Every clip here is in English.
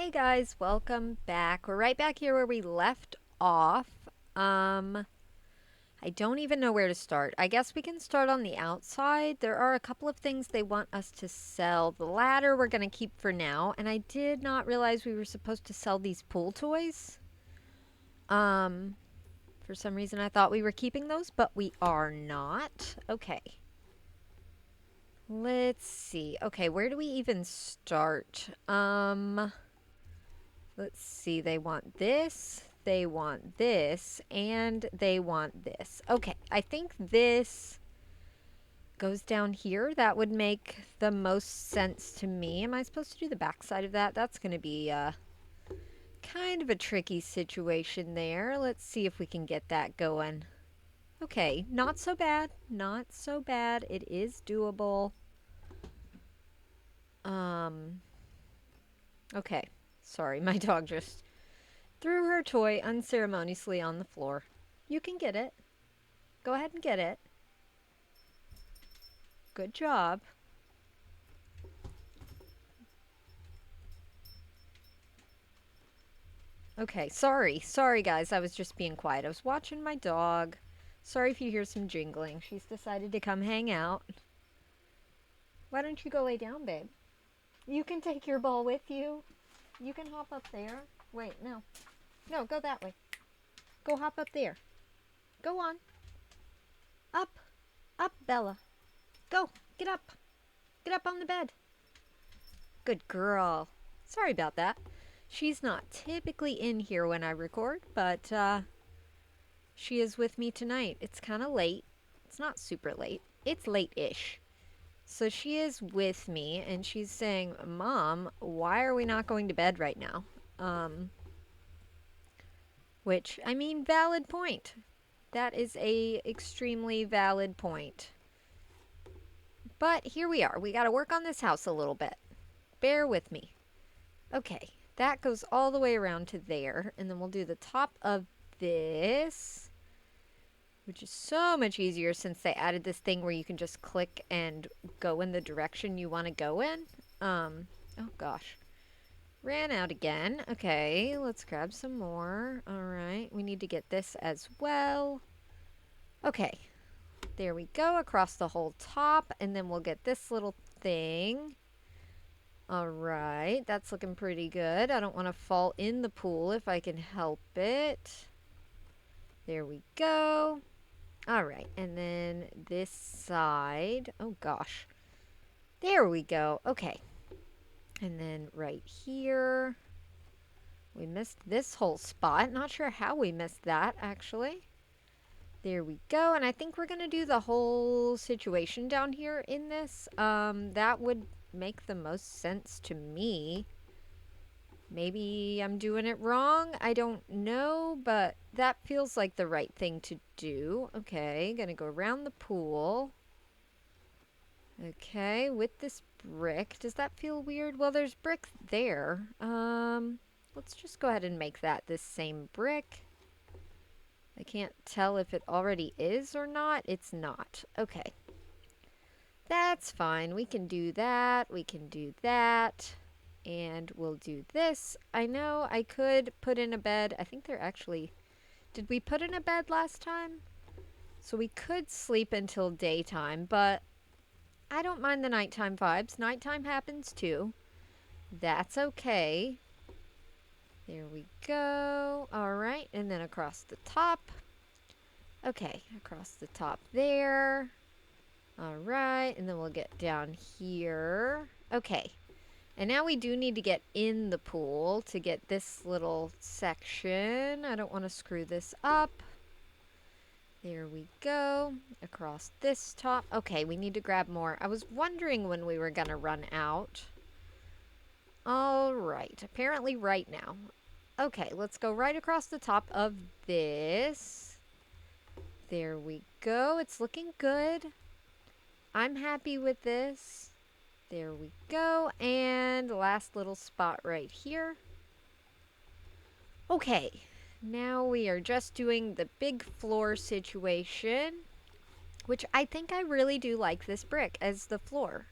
Hey guys, welcome back. We're right back here where we left off. I don't even know where to start. I guess we can start on the outside. There are a couple of things they want us to sell. The ladder we're going to keep for now, and I did not realize we were supposed to sell these pool toys. Um, for some reason I thought we were keeping those, but we are not. Okay. Let's see. Okay, where do we even start? Let's see, they want this, they want this, and they want this. Okay, I think this goes down here. That would make the most sense to me. Am I supposed to do the back side of that? That's going to be kind of a tricky situation there. Let's see if we can get that going. Okay, not so bad. Not so bad. It is doable. Okay. Sorry, my dog just threw her toy unceremoniously on the floor. You can get it. Go ahead and get it. Good job. Okay, sorry. Sorry, guys. I was just being quiet. I was watching my dog. Sorry if you hear some jingling. She's decided to come hang out. Why don't you go lay down, babe? You can take your ball with you. You can hop up there. Wait, no. No, go that way. Go hop up there. Go on. Up. Up, Bella. Go. Get up. Get up on the bed. Good girl. Sorry about that. She's not typically in here when I record, but she is with me tonight. It's kind of late. It's not super late. It's late-ish. So she is with me, and she's saying, Mom, why are we not going to bed right now? Which, I mean, valid point. That is a extremely valid point. But here we are. We got to work on this house a little bit. Bear with me. Okay, that goes all the way around to there, and then we'll do the top of this, which is so much easier since they added this thing where you can just click and go in the direction you want to go in. Oh gosh. Ran out again. Okay, let's grab some more. All right, we need to get this as well. Okay, there we go, across the whole top, and then we'll get this little thing. All right, that's looking pretty good. I don't want to fall in the pool if I can help it. There we go. All right, and then this side. Oh gosh. There we go. Okay. And then right here. We missed this whole spot. Not sure how we missed that, actually. There we go. And I think we're going to do the whole situation down here in this. That would make the most sense to me. Maybe I'm doing it wrong. I don't know, but that feels like the right thing to do. Okay, gonna go around the pool. Okay, with this brick. Does that feel weird? Well, there's brick there. Let's just go ahead and make that this same brick. I can't tell if it already is or not. It's not. Okay. That's fine. We can do that. We can do that. And we'll do this. I know I could put in a bed. I think they're actually... Did we put in a bed last time? So we could sleep until daytime, but I don't mind the nighttime vibes. Nighttime happens too. That's okay. There we go. All right, and then across the top. Okay, across the top there. All right, and then we'll get down here. Okay. And now we do need to get in the pool to get this little section. I don't want to screw this up. There we go. Across this top. Okay, we need to grab more. I was wondering when we were going to run out. All right. Apparently right now. Okay, let's go right across the top of this. There we go. It's looking good. I'm happy with this. There we go. And last little spot right here. Okay. Now we are just doing the big floor situation, which I think I really do like this brick as the floor.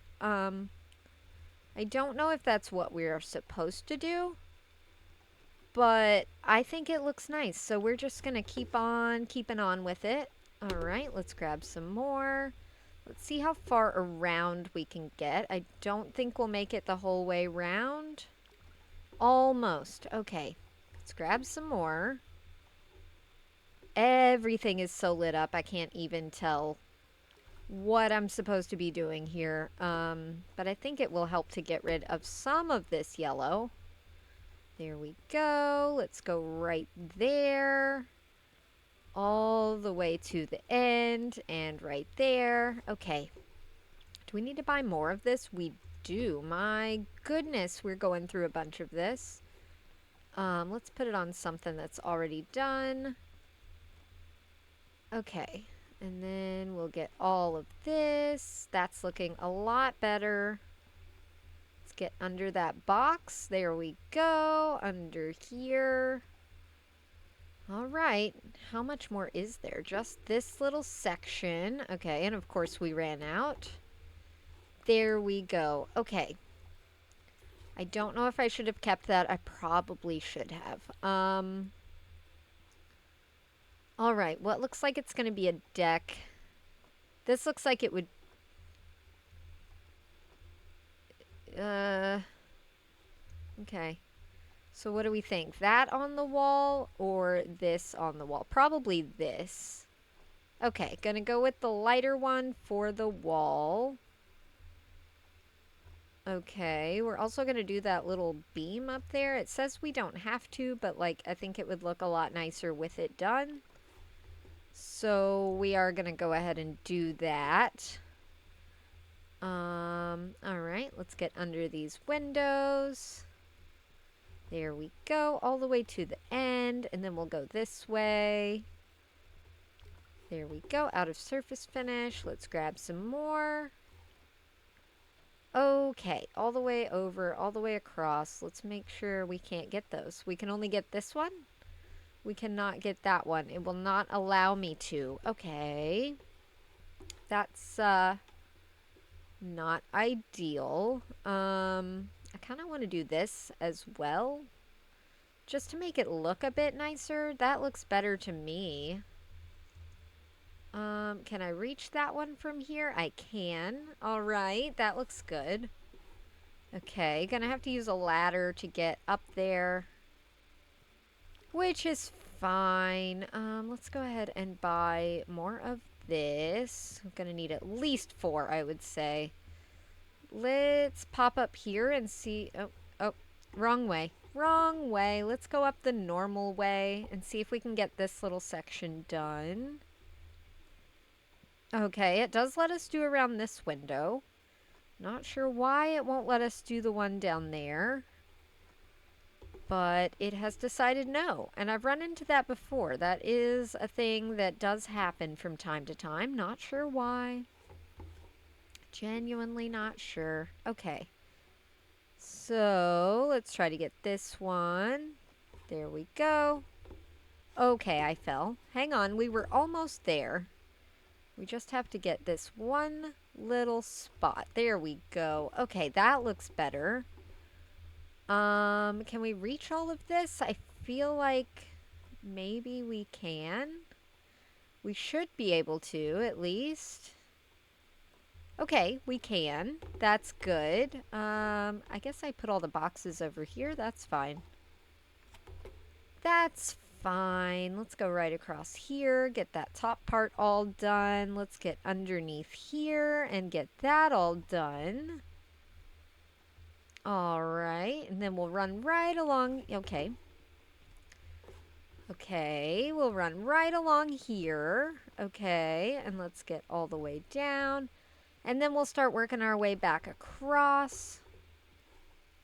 I don't know if that's what we are supposed to do. but I think it looks nice. So we're just going to keep on keeping on with it. All right, let's grab some more. Let's see how far around we can get. I don't think we'll make it the whole way round. Almost. Okay, let's grab some more. Everything is so lit up, I can't even tell what I'm supposed to be doing here. But I think it will help to get rid of some of this yellow. There we go. Let's go right there. All the way to the end and right there. Okay. Do we need to buy more of this? We do. My goodness, we're going through a bunch of this. Let's put it on something that's already done. Okay. And then we'll get all of this. That's looking a lot better. Let's get under that box. There we go. Under here. All right. How much more is there? Just this little section. Okay. And of course we ran out. There we go. Okay. I don't know if I should have kept that. I probably should have. All right. What looks like it's going to be a deck. This looks like it would... Okay. So what do we think? That on the wall or this on the wall? Probably this. Okay, gonna go with the lighter one for the wall. Okay, we're also gonna do that little beam up there. It says we don't have to, but like I think it would look a lot nicer with it done. So we are gonna go ahead and do that. All right, let's get under these windows. There we go, all the way to the end, and then we'll go this way. There we go, out of surface finish. Let's grab some more. Okay, all the way over, all the way across. Let's make sure we can't get those. We can only get this one. We cannot get that one. It will not allow me to. Okay. That's, not ideal. I kind of want to do this as well. Just to make it look a bit nicer. That looks better to me. Can I reach that one from here? I can. All right, that looks good. Okay, gonna have to use a ladder to get up there. Which is fine. Let's go ahead and buy more of this. I'm gonna need at least 4, I would say. Let's pop up here and see. Oh, wrong way. Wrong way. Let's go up the normal way and see if we can get this little section done. Okay, it does let us do around this window. Not sure why it won't let us do the one down there. But it has decided no. And I've run into that before. That is a thing that does happen from time to time. Not sure why. Genuinely not sure. Okay. So, let's try to get this one. There we go. Okay, I fell. Hang on, we were almost there. We just have to get this one little spot. There we go. Okay, that looks better. Can we reach all of this? I feel like maybe we can. We should be able to, at least. Okay, we can. That's good. I guess I put all the boxes over here. That's fine. That's fine. Let's go right across here. Get that top part all done. Let's get underneath here and get that all done. All right, and then we'll run right along. Okay. Okay, we'll run right along here. Okay, and let's get all the way down. And then we'll start working our way back across.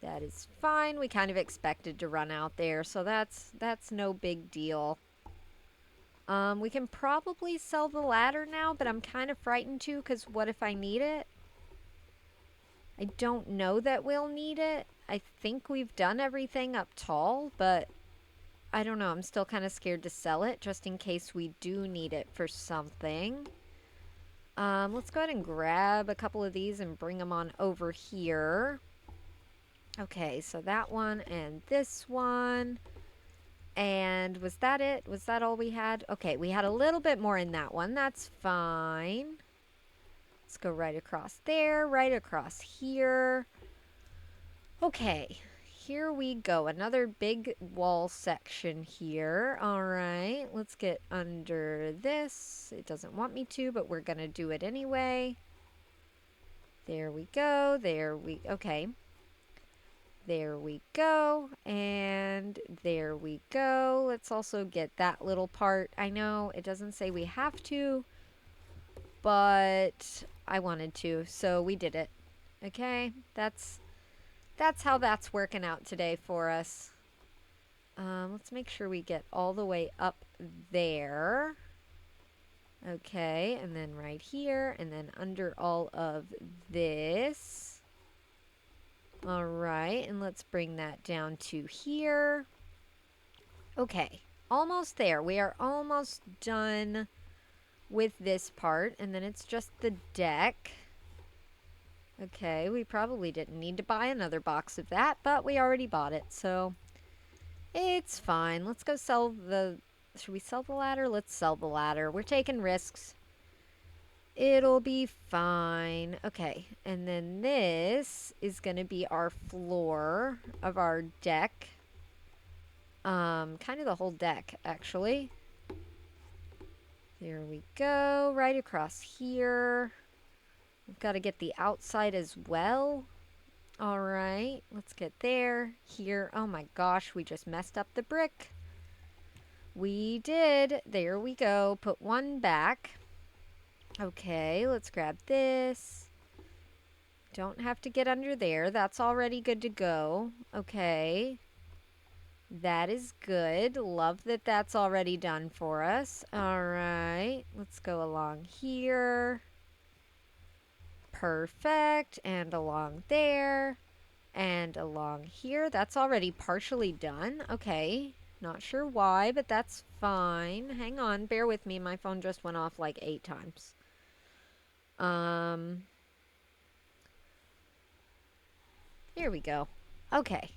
That is fine. We kind of expected to run out there, so that's no big deal. We can probably sell the ladder now, but I'm kind of frightened too, because what if I need it? I don't know that we'll need it. I think we've done everything up tall, but I don't know. I'm still kind of scared to sell it, just in case we do need it for something. Let's go ahead and grab a couple of these and bring them on over here. Okay, so that one and this one. And was that it? Was that all we had? Okay, we had a little bit more in that one. That's fine. Let's go right across there, right across here. Okay, here we go. Another big wall section here. All right, let's get under this. It doesn't want me to, but we're going to do it anyway. There we go. Okay. There we go. And there we go. Let's also get that little part. I know it doesn't say we have to, but I wanted to, so we did it. Okay, that's how that's working out today for us. Let's make sure we get all the way up there. Okay, and then right here, and then under all of this. All right, and let's bring that down to here. Okay, almost there. We are almost done with this part, and then it's just the deck. Okay, we probably didn't need to buy another box of that, but we already bought it, so it's fine. Let's go sell the... Should we sell the ladder? Let's sell the ladder. We're taking risks. It'll be fine. Okay, and then this is going to be our floor of our deck. Kind of the whole deck, actually. There we go. Right across here. We've got to get the outside as well. All right, let's get there. Here. Oh my gosh, we just messed up the brick. We did. There we go. Put one back. Okay, let's grab this. Don't have to get under there. That's already good to go. Okay. That is good. Love that that's already done for us. All right, let's go along here. Perfect. And along there. And along here. That's already partially done. Okay. Not sure why, but that's fine. Hang on. Bear with me. My phone just went off like 8 times. Here we go. Okay.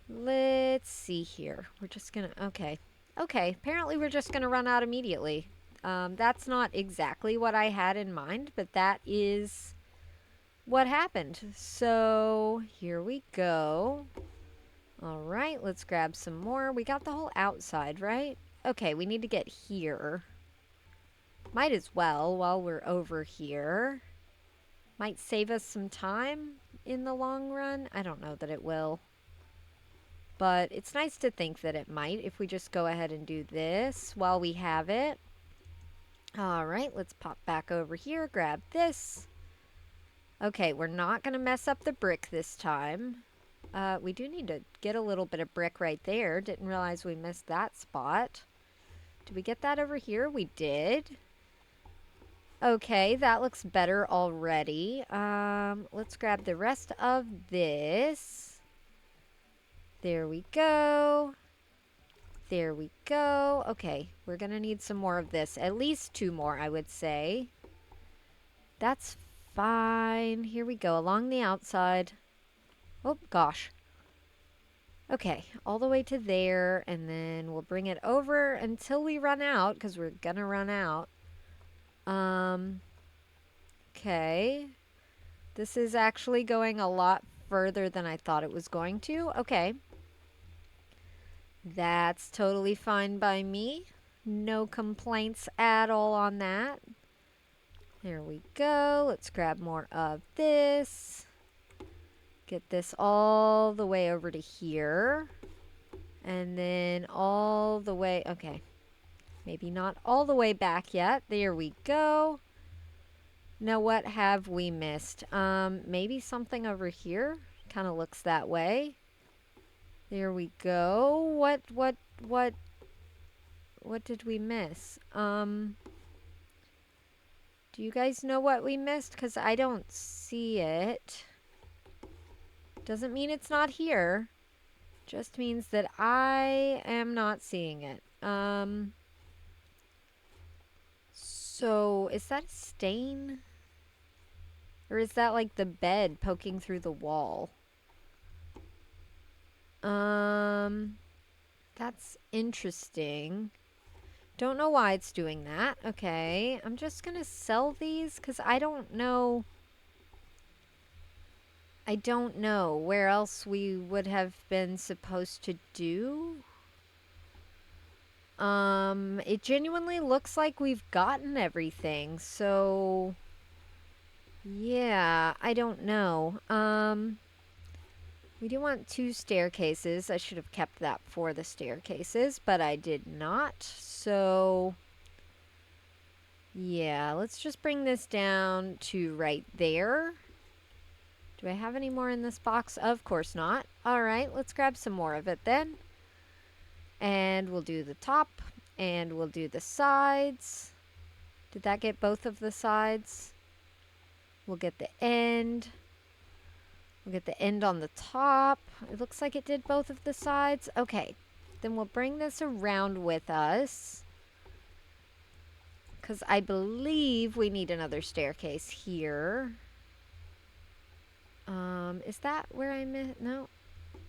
Let's see here. We're just gonna... Okay. Okay. Apparently we're just gonna run out immediately. That's not exactly what I had in mind, but that is what happened. So here we go. All right, let's grab some more. We got the whole outside, right? Okay, we need to get here. Might as well while we're over here. Might save us some time in the long run. I don't know that it will. But it's nice to think that it might if we just go ahead and do this while we have it. All right, let's pop back over here, grab this. Okay, we're not going to mess up the brick this time. We do need to get a little bit of brick right there. Didn't realize we missed that spot. Did we get that over here? We did. Okay, that looks better already. Let's grab the rest of this. There we go. There we go. Okay, we're going to need some more of this. At least 2 more, I would say. That's fine. Here we go, along the outside. Oh, gosh. Okay, all the way to there, and then we'll bring it over until we run out, because we're going to run out. Okay. This is actually going a lot further than I thought it was going to. Okay. That's totally fine by me. No complaints at all on that. There we go. Let's grab more of this. Get this all the way over to here. And then all the way... Okay. Maybe not all the way back yet. There we go. Now what have we missed? Maybe something over here. Kind of looks that way. There we go. What did we miss? Do you guys know what we missed? Because I don't see it. Doesn't mean it's not here. Just means that I am not seeing it. So, is that a stain? Or is that like the bed poking through the wall? That's interesting. Don't know why it's doing that. Okay, I'm just gonna sell these because I don't know. I don't know where else we would have been supposed to do. It genuinely looks like we've gotten everything, so yeah, I don't know. We do want 2 staircases. I should have kept that for the staircases, but I did not. So yeah, let's just bring this down to right there. Do I have any more in this box? Of course not. All right, let's grab some more of it then. And we'll do the top, and we'll do the sides. Did that get both of the sides? We'll get the end. We'll get the end on the top. It looks like it did both of the sides. Okay, then we'll bring this around with us, because I believe we need another staircase here. Is that where I missed? No,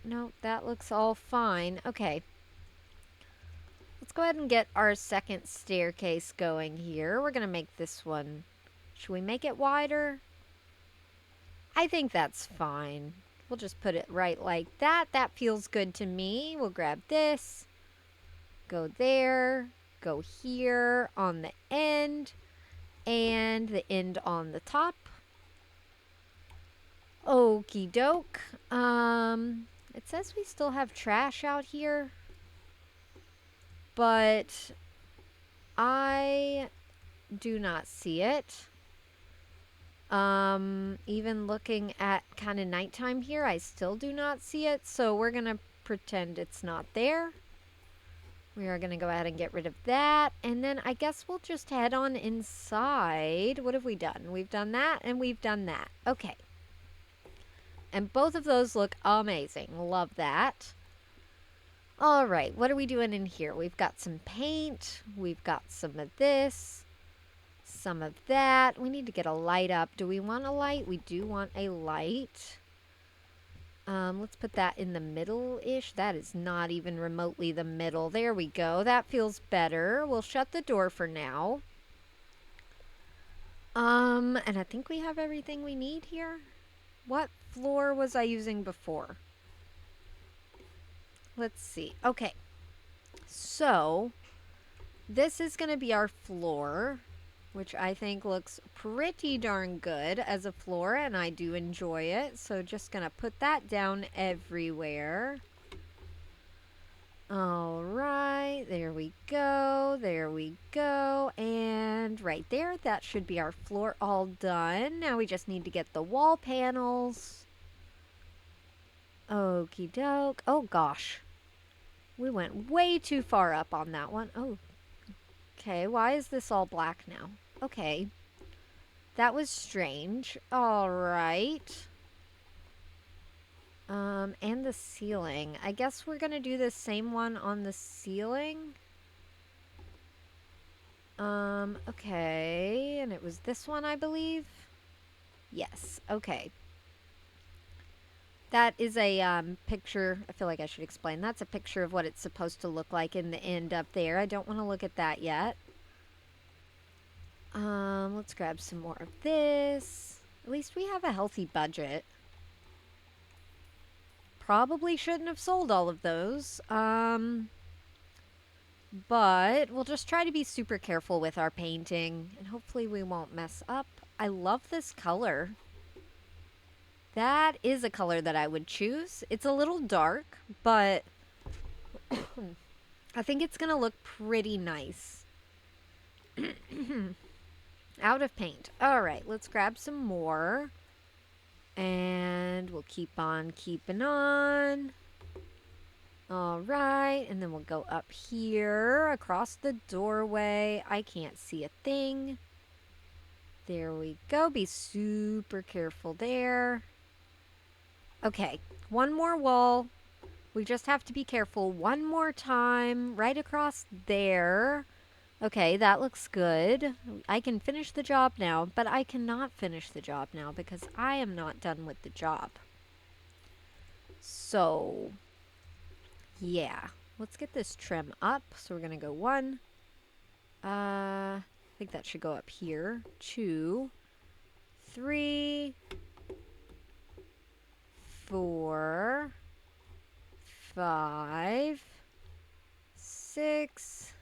no, that looks all fine. Okay. Let's go ahead and get our second staircase going here. We're going to make this one. Should we make it wider? I think that's fine. We'll just put it right like that. That feels good to me. We'll grab this. Go there. Go here on the end. And the end on the top. Okie doke. It says we still have trash out here. But I do not see it. Even looking at kind of nighttime here, I still do not see it. So we're going to pretend it's not there. We are going to go ahead and get rid of that. And then I guess we'll just head on inside. What have we done? We've done that and we've done that. Okay. And both of those look amazing. Love that. All right, what are we doing in here? We've got some paint. We've got some of this. Some of that. We need to get a light up. Do we want a light? We do want a light. Let's put that in the middle-ish. That is not even remotely the middle. There we go. That feels better. We'll shut the door for now. And I think we have everything we need here. What floor was I using before? Let's see. Okay. So, this is going to be our floor, which I think looks pretty darn good as a floor, and I do enjoy it. So, just going to put that down everywhere. All right. There we go. There we go. And right there, that should be our floor all done. Now we just need to get the wall panels. Okie doke. Oh, gosh. We went way too far up on that one. Oh, okay. Why is this all black now? Okay. That was strange. All right. And the ceiling. I guess we're going to do the same one on the ceiling. Okay. And it was this one, I believe. Yes. Okay. That is a picture. I feel like I should explain. That's a picture of what it's supposed to look like in the end up there. I don't want to look at that yet. Let's grab some more of this. At least we have a healthy budget. Probably shouldn't have sold all of those. But we'll just try to be super careful with our painting. And hopefully we won't mess up. I love this color. That is a color that I would choose. It's a little dark, but I think it's going to look pretty nice. Out of paint. All right, let's grab some more. And we'll keep on keeping on. All right, and then we'll go up here across the doorway. I can't see a thing. There we go. Be super careful there. Okay, one more wall. We just have to be careful one more time right across there. Okay, that looks good. I can finish the job now, but I cannot finish the job now because I am not done with the job. So, yeah. Let's get this trim up. So we're going to go 1. I think that should go up here. 2, 3, 4, 5, 6,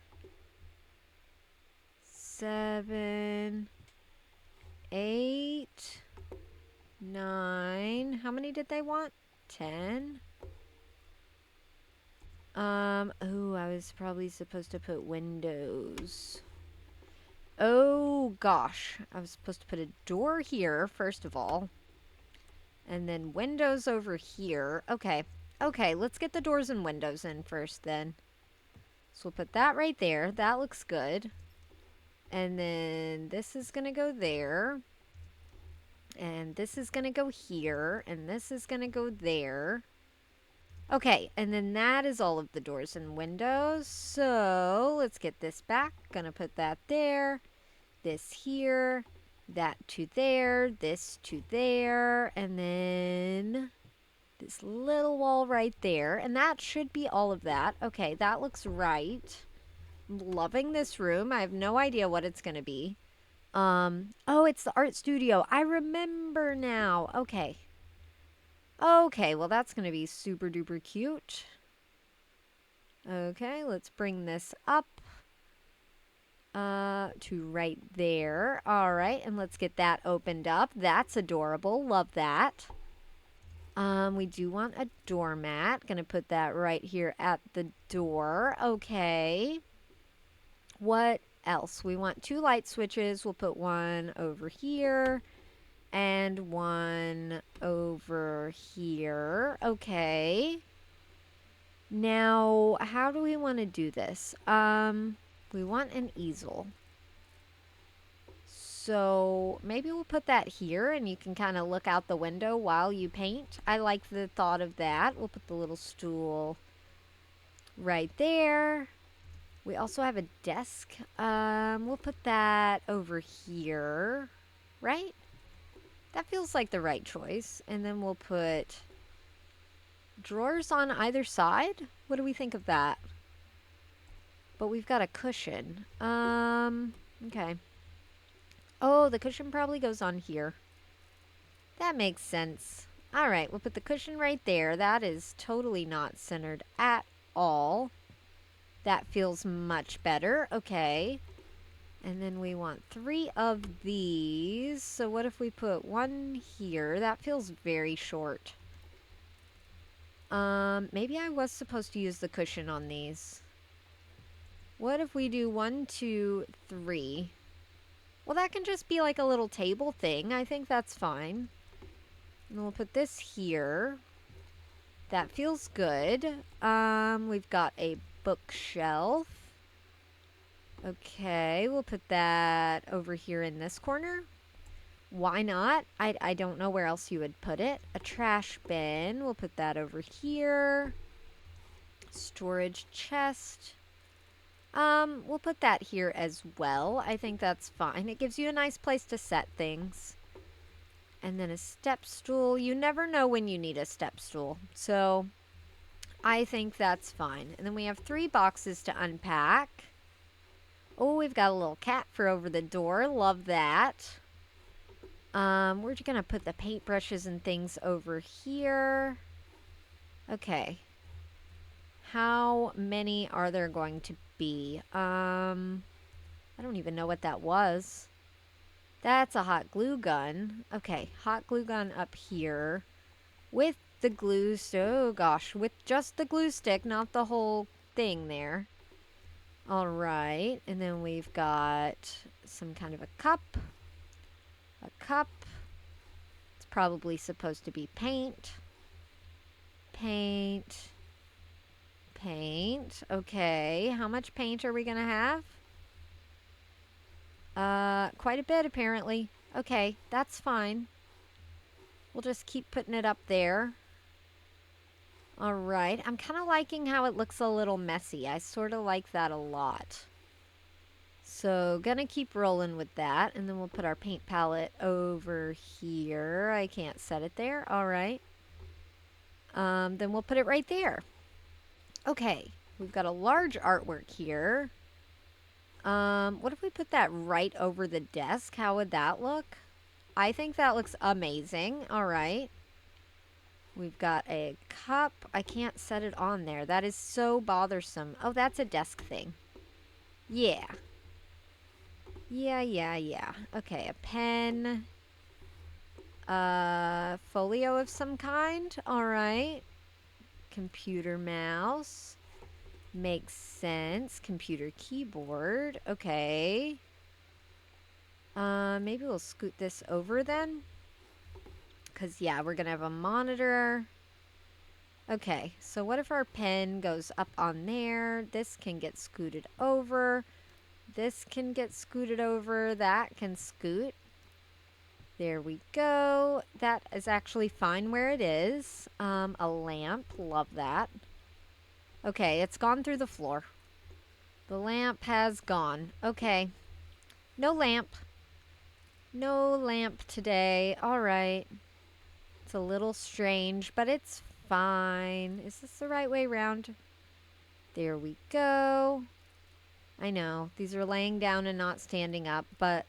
7, 8, 9. How many did they want? 10. Oh, I was probably supposed to put windows. Oh, gosh. I was supposed to put a door here, first of all. And then windows over here. Okay. Okay, let's get the doors and windows in first, then. So we'll put that right there. That looks good. And then this is going to go there. And this is going to go here. And this is going to go there. Okay, and then that is all of the doors and windows. So let's get this back. Gonna put that there, this here, that to there, this to there, and then this little wall right there. And that should be all of that. Okay, that looks right. I'm loving this room. I have no idea what it's gonna be. Oh, it's the art studio. I remember now. Okay. Okay, well that's gonna be super duper cute. Okay, let's bring this up to right there. All right, and let's get that opened up. That's adorable. Love that. We do want a doormat. Gonna put that right here at the door. Okay. What else? We want 2 light switches. We'll put one over here and one over here. Okay. Now, how do we want to do this? We want an easel. So maybe we'll put that here and you can kind of look out the window while you paint. I like the thought of that. We'll put the little stool right there. We also have a desk. We'll put that over here, right? That feels like the right choice. And then we'll put drawers on either side. What do we think of that? But we've got a cushion. Okay. Oh, the cushion probably goes on here. That makes sense. All right, we'll put the cushion right there. That is totally not centered at all. That feels much better. Okay. And then we want 3 of these. So what if we put one here? That feels very short. Maybe I was supposed to use the cushion on these. What if we do 1, 2, 3? Well, that can just be like a little table thing. I think that's fine. And we'll put this here. That feels good. We've got a bookshelf. Okay, we'll put that over here in this corner. Why not? I don't know where else you would put it. A trash bin. We'll put that over here. Storage chest. We'll put that here as well. I think that's fine. It gives you a nice place to set things. And then a step stool. You never know when you need a step stool. So I think that's fine. And then we have 3 boxes to unpack. Oh, we've got a little cat for over the door. Love that. We're just going to put the paintbrushes and things over here. Okay. How many are there going to be? I don't even know what that was. That's a hot glue gun. Okay, hot glue gun up here. With the glue, oh gosh, with just the glue stick, not the whole thing there. All right, and then we've got some kind of a cup. A cup. It's probably supposed to be paint. Paint. Paint. Okay, how much paint are we going to have? Quite a bit apparently. Okay, that's fine. We'll just keep putting it up there. All right, I'm kind of liking how it looks a little messy. I sort of like that a lot. So, gonna keep rolling with that. And then we'll put our paint palette over here. I can't set it there. All right. Then we'll put it right there. Okay. We've got a large artwork here. What if we put that right over the desk? How would that look? I think that looks amazing. All right. We've got a cup. I can't set it on there. That is so bothersome. Oh, that's a desk thing. Yeah. Yeah. Okay, a pen. Folio of some kind. All right. Computer mouse. Makes sense. Computer keyboard. Okay. Maybe we'll scoot this over then. Because, yeah, we're going to have a monitor. Okay, so what if our pen goes up on there? This can get scooted over. This can get scooted over. That can scoot. There we go. That is actually fine where it is. A lamp. Love that. Okay, it's gone through the floor. The lamp has gone. Okay. No lamp. No lamp today. All right. It's a little strange, but it's fine. Is this the right way around? There we go. I know. These are laying down and not standing up, but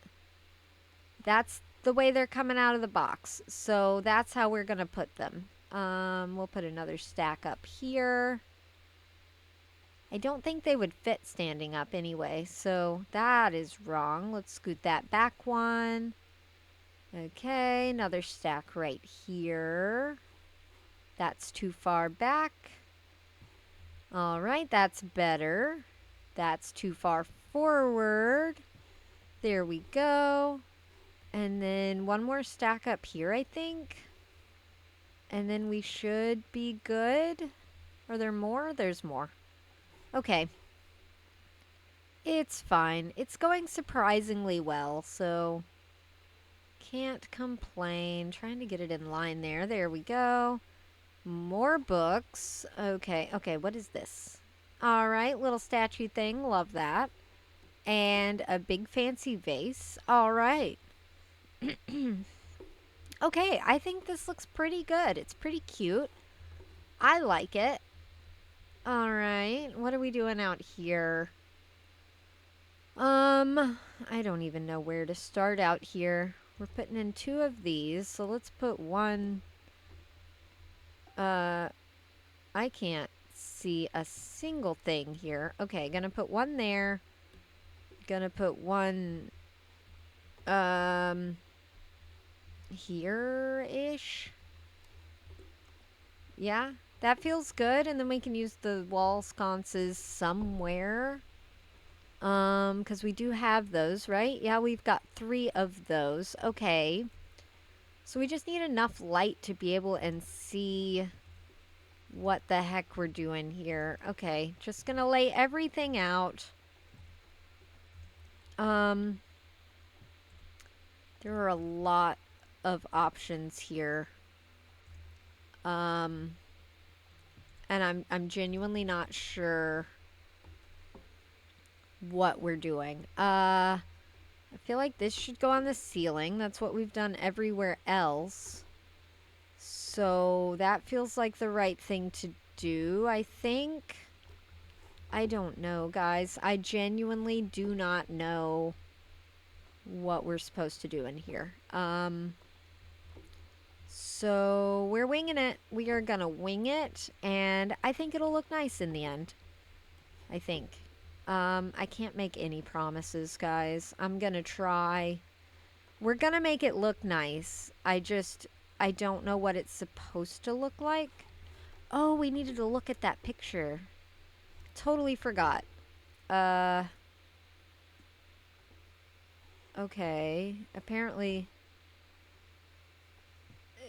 that's the way they're coming out of the box. So that's how we're going to put them. We'll put another stack up here. I don't think they would fit standing up anyway, so that is wrong. Let's scoot that back one. Okay, another stack right here. That's too far back. All right, that's better. That's too far forward. There we go. And then one more stack up here, I think. And then we should be good. Are there more? There's more. Okay. It's fine. It's going surprisingly well, so can't complain. Trying to get it in line there. There we go. More books. Okay, what is this? All right, little statue thing. Love that. And a big fancy vase. All right. Okay, I think this looks pretty good. It's pretty cute. I like it. All right, what are we doing out here? I don't even know where to start out here. We're putting in 2 of these, so let's put one. I can't see a single thing here. Okay, gonna put one there. Gonna put one, here-ish. Yeah, that feels good. And then we can use the wall sconces somewhere. Because we do have those, right? Yeah, we've got 3 of those. Okay. So we just need enough light to be able and see what the heck we're doing here. Okay, just gonna lay everything out. There are a lot of options here. And I'm genuinely not sure what we're doing. I feel like this should go on the ceiling. That's what we've done everywhere else. So that feels like the right thing to do, I think. I don't know, guys. I genuinely do not know what we're supposed to do in here. So we're winging it. We are gonna wing it, and I think it'll look nice in the end. I think. I can't make any promises, guys. I'm gonna try. We're gonna make it look nice. I don't know what it's supposed to look like. Oh, we needed to look at that picture. Totally forgot. Okay. Apparently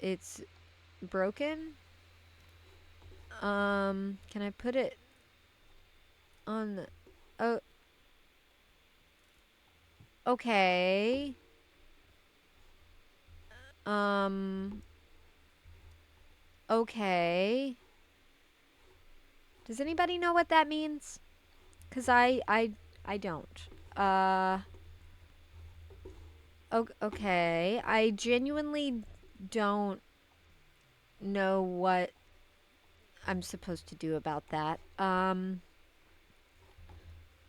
it's broken. Can I put it on the... Oh. Okay. Okay. Does anybody know what that means? 'Cause I don't. Okay. I genuinely don't know what I'm supposed to do about that.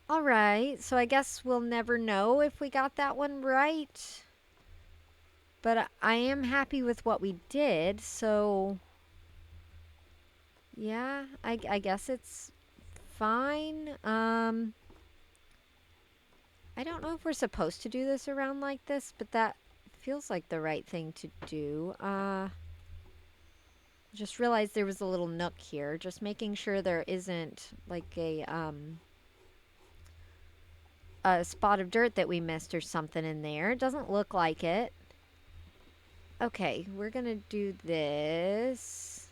All right, so I guess we'll never know if we got that one right. But I am happy with what we did, so yeah, I guess it's fine. I don't know if we're supposed to do this around like this, but that feels like the right thing to do. Just realized there was a little nook here. Just making sure there isn't like a spot of dirt that we missed or something in there. It doesn't look like it. Okay, we're gonna do this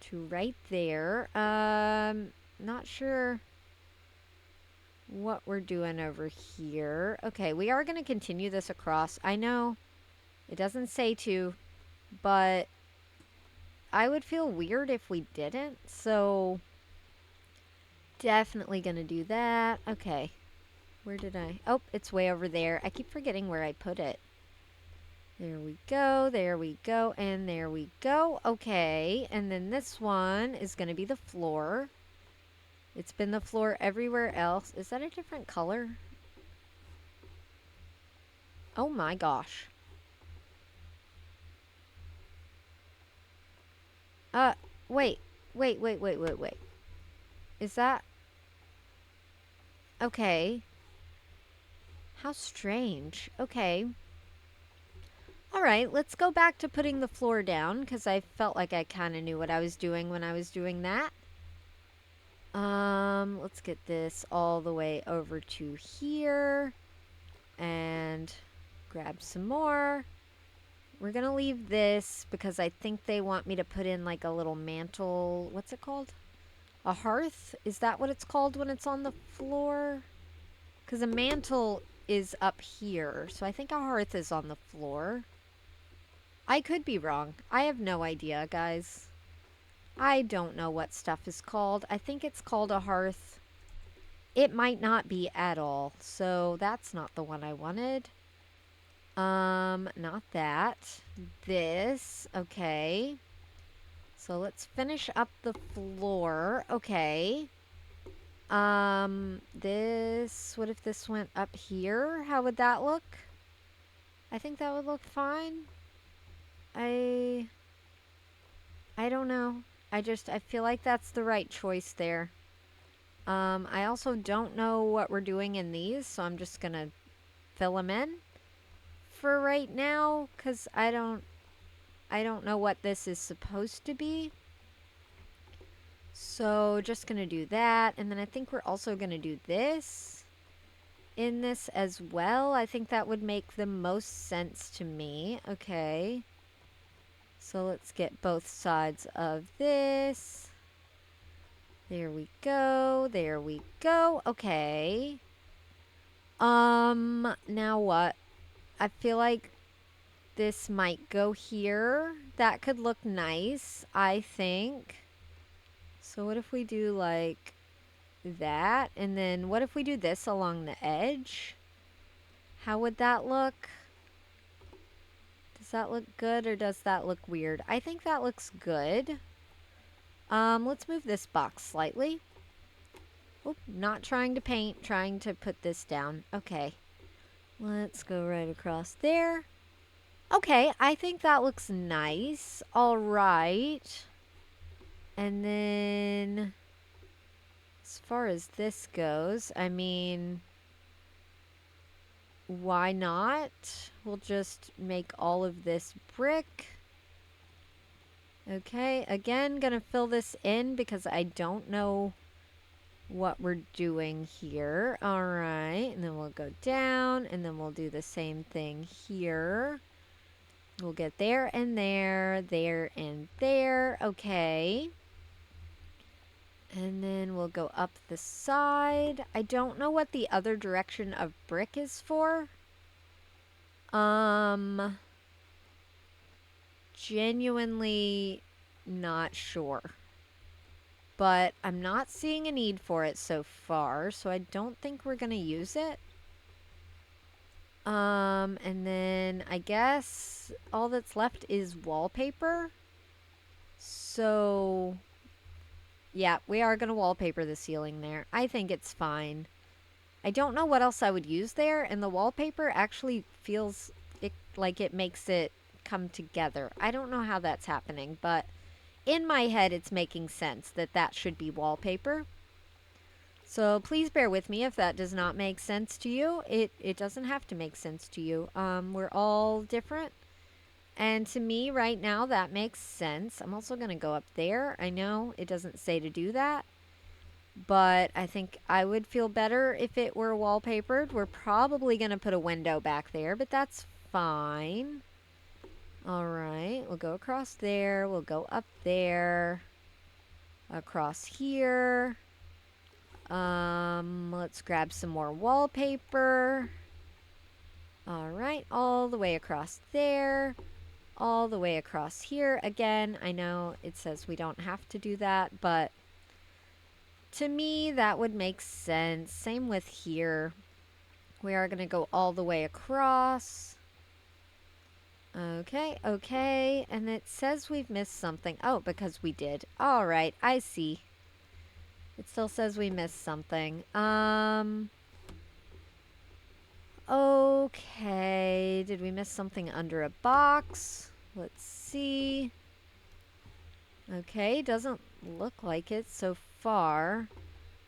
to right there. Not sure what we're doing over here. Okay, we are gonna continue this across. I know it doesn't say to, but I would feel weird if we didn't, so definitely gonna do that. Okay, where did I? Oh, it's way over there. I keep forgetting where I put it. There we go, and there we go. Okay, and then this one is gonna be the floor. It's been the floor everywhere else. Is that a different color? Oh my gosh. Uh, wait, wait. Is that... Okay. How strange. Okay. Alright, let's go back to putting the floor down, because I felt like I kind of knew what I was doing when I was doing that. Let's get this all the way over to here, and grab some more. We're gonna leave this, because I think they want me to put in like a little mantle. What's it called? A hearth? Is that what it's called when it's on the floor? Because a mantle is up here, so I think a hearth is on the floor. I could be wrong. I have no idea, guys. I don't know what stuff is called. I think it's called a hearth. It might not be at all, so that's not the one I wanted. Not that. This. Okay. So let's finish up the floor. Okay. This, what if this went up here? How would that look? I think that would look fine. I don't know. I feel like that's the right choice there. I also don't know what we're doing in these, so I'm just gonna fill them in for right now, because I don't know what this is supposed to be. So just gonna do that, and then I think we're also gonna do this in this as well. I think that would make the most sense to me. Okay. So let's get both sides of this. There we go. There we go. Okay. Now what? I feel like this might go here. That could look nice, I think. So what if we do like that? And then what if we do this along the edge? How would that look? Does that look good or does that look weird? I think that looks good. Let's move this box slightly. Oop, not trying to paint, trying to put this down. Okay. Let's go right across there. Okay, I think that looks nice. All right. And then, as far as this goes, I mean, why not? We'll just make all of this brick. Okay, again, gonna fill this in because I don't know what we're doing here. All right, and then we'll go down, and then we'll do the same thing here. We'll get there and there, there and there. Okay. And then we'll go up the side. I don't know what the other direction of brick is for. Genuinely not sure. But I'm not seeing a need for it so far, so I don't think we're gonna use it. And then I guess all that's left is wallpaper. So Yeah, we are going to wallpaper the ceiling there. I think it's fine. I don't know what else I would use there, and the wallpaper actually feels like it makes it come together. I don't know how that's happening, but in my head it's making sense that that should be wallpaper. So please bear with me if that does not make sense to you. It doesn't have to make sense to you. We're all different. And to me right now that makes sense. I'm also going to go up there. I know it doesn't say to do that, but I think I would feel better if it were wallpapered. We're probably going to put a window back there, but that's fine. All right, we'll go across there. We'll go up there. Across here. Let's grab some more wallpaper. All right, all the way across there. All the way across here. Again, I know it says we don't have to do that, but to me, that would make sense. Same with here. We are going to go all the way across. Okay, okay. And it says we've missed something. Oh, because we did. All right, I see. It still says we missed something. Okay. Did we miss something under a box? Let's see. Okay, doesn't look like it so far.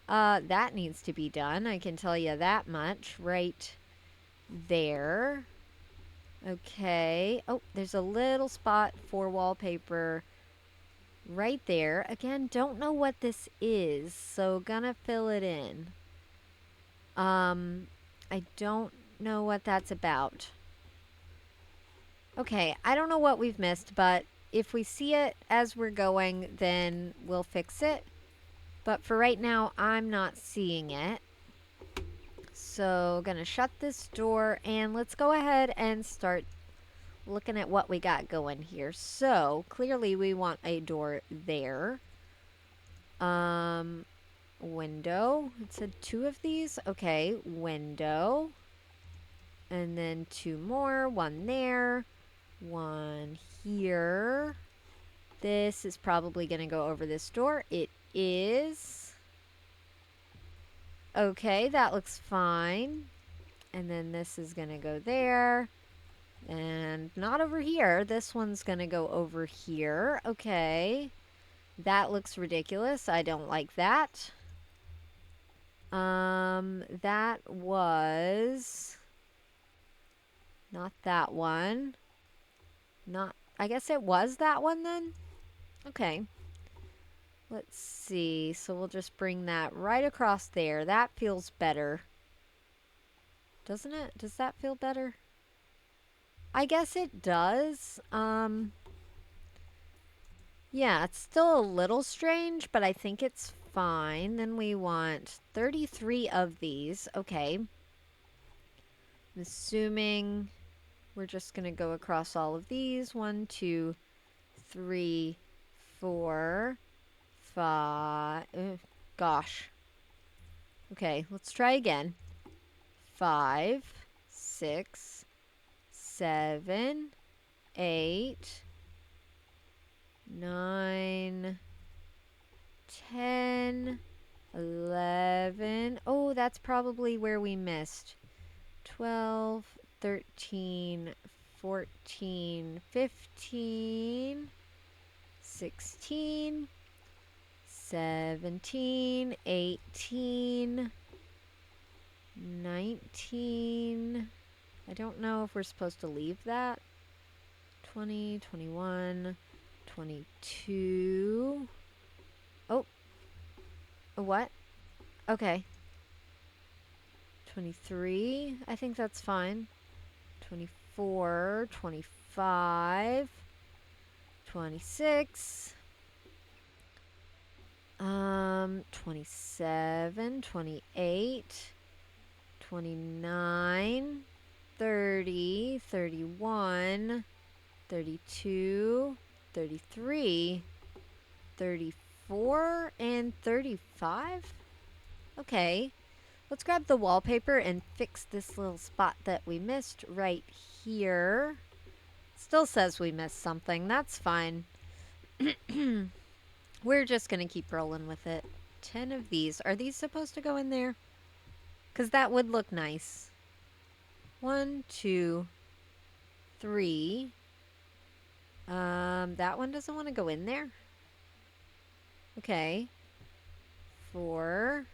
That needs to be done. I can tell you that much right there. Okay. Oh, there's a little spot for wallpaper right there. Again, don't know what this is, so gonna fill it in. I don't know what that's about. Okay, I don't know what we've missed, but if we see it as we're going, then we'll fix it. But for right now, I'm not seeing it. So, gonna shut this door and let's go ahead and start looking at what we got going here. So, clearly we want a door there. Window. It said 2 of these. Okay, window. And then 2 more. 1 there. 1 here. This is probably going to go over this door. It is. Okay, that looks fine. And then this is going to go there. And not over here. This one's going to go over here. Okay. That looks ridiculous. I don't like that. That was not that one. I guess it was that one then? Okay. Let's see. So we'll just bring that right across there. That feels better. Doesn't it? Does that feel better? I guess it does. Yeah, it's still a little strange, but I think it's fine. Then we want 33 of these. Okay. I'm assuming we're just going to go across all of these. 1, 2, 3, 4, 5. Gosh. Okay, let's try again. 5, 6, 7, 8, 9, 10, 11. Oh, that's probably where we missed. 12, 13, 14, 15, 16, 17, 18, 19. I don't know if we're supposed to leave that. 20, 21, 22. Oh. What? Okay. 23. I think that's fine. 24, 25, 26. 27, 28, 29, 30, 31, 32, 33, 34, and 35. Okay, let's grab the wallpaper and fix this little spot that we missed right here. Still says we missed something. That's fine. We're just going to keep rolling with it. 10 of these. Are these supposed to go in there? Because that would look nice. 1, 2, 3. That one doesn't want to go in there. Okay. 4,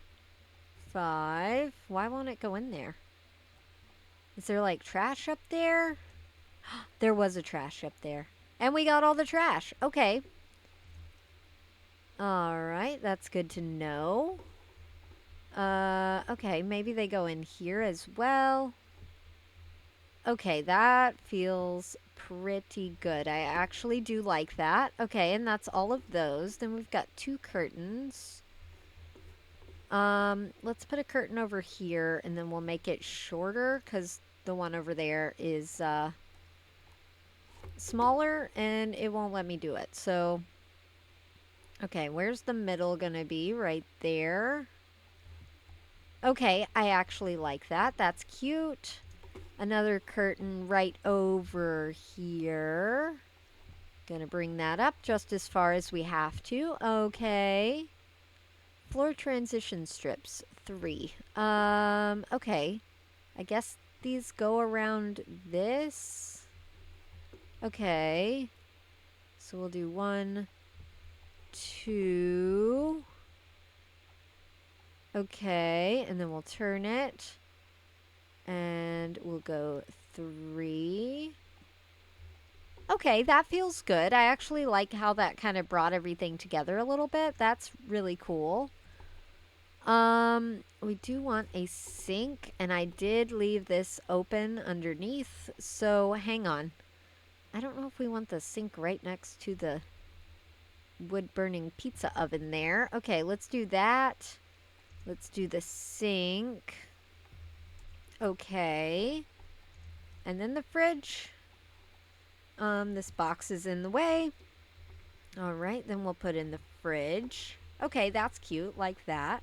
5. Why won't it go in there? Is there like trash up there? There was a trash up there. And we got all the trash. Okay. Alright, that's good to know. Okay, maybe they go in here as well. Okay, that feels pretty good. I actually do like that. Okay, and that's all of those. Then we've got 2 curtains. Let's put a curtain over here, and then we'll make it shorter, because the one over there is, smaller, and it won't let me do it. So, okay, where's the middle gonna be? Right there. Okay, I actually like that. That's cute. Another curtain right over here. Gonna bring that up just as far as we have to. Okay. Floor transition strips, 3. Okay. I guess these go around this. Okay. So we'll do 1, 2. Okay, and then we'll turn it. And we'll go 3. Okay, that feels good. I actually like how that kind of brought everything together a little bit. That's really cool. We do want a sink, and I did leave this open underneath, so hang on. I don't know if we want the sink right next to the wood-burning pizza oven there. Okay, let's do that. Let's do the sink. Okay. And then the fridge. This box is in the way. All right, then we'll put in the fridge. Okay, that's cute, like that.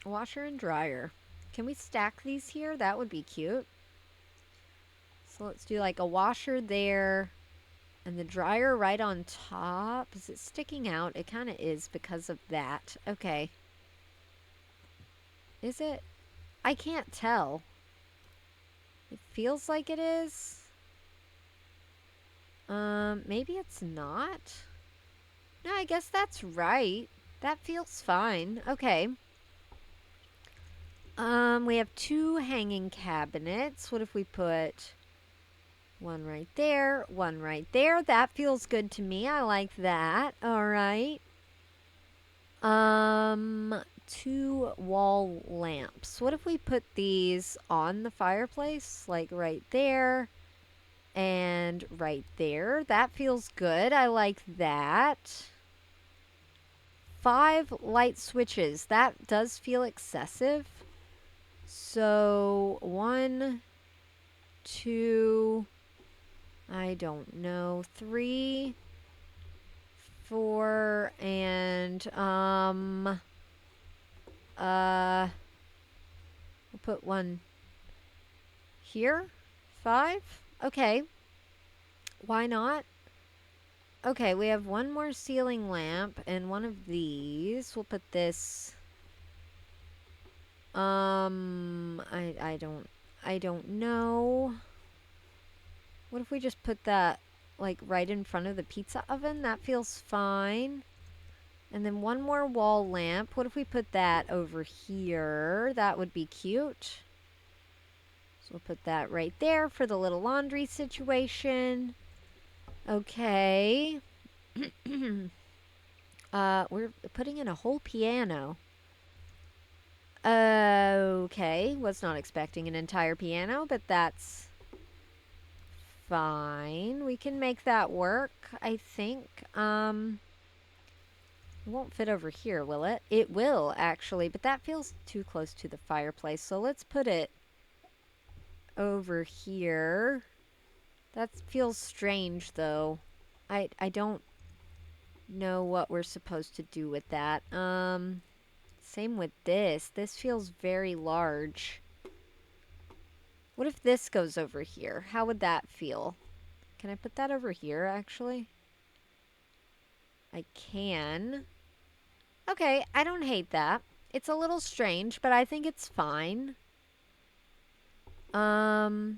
Washer and dryer. Can we stack these here? That would be cute. So let's do like a washer there and the dryer right on top. Is it sticking out? It kind of is because of that. Okay. Is it? I can't tell. It feels like it is. Maybe it's not. No, I guess that's right. That feels fine. Okay. We have 2 hanging cabinets. What if we put one right there, one right there? That feels good to me. I like that. All right. 2 wall lamps. What if we put these on the fireplace? Like right there and right there. That feels good. I like that. 5 light switches. That does feel excessive. So 1, 2, I don't know, 3, 4, and we'll put one here. 5. Okay. Why not? Okay, we have 1 more ceiling lamp and 1 of these. We'll put this. I don't know. What if we just put that like right in front of the pizza oven? That feels fine. And then 1 more wall lamp. What if we put that over here? That would be cute. So we'll put that right there for the little laundry situation. Okay. We're putting in a whole piano. Okay. Was not expecting an entire piano, but that's fine. We can make that work, I think. It won't fit over here, will it? It will, actually, but that feels too close to the fireplace. So let's put it over here. That feels strange, though. I don't know what we're supposed to do with that. Same with this. This feels very large. What if this goes over here? How would that feel? Can I put that over here, actually? I can. Okay, I don't hate that. It's a little strange, but I think it's fine. Okay,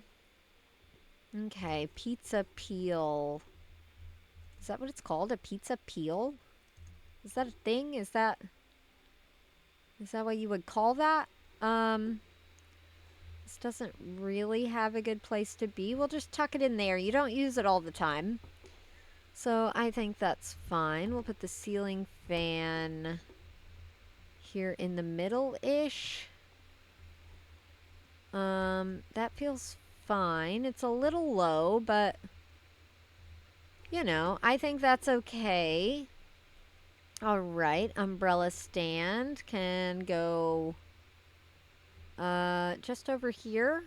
pizza peel. Is that what it's called? A pizza peel? Is that a thing? Is that what you would call that? This doesn't really have a good place to be. We'll just tuck it in there. You don't use it all the time. So I think that's fine. We'll put the ceiling fan here in the middle-ish. That feels fine. It's a little low, but you know, I think that's okay. All right, umbrella stand can go just over here.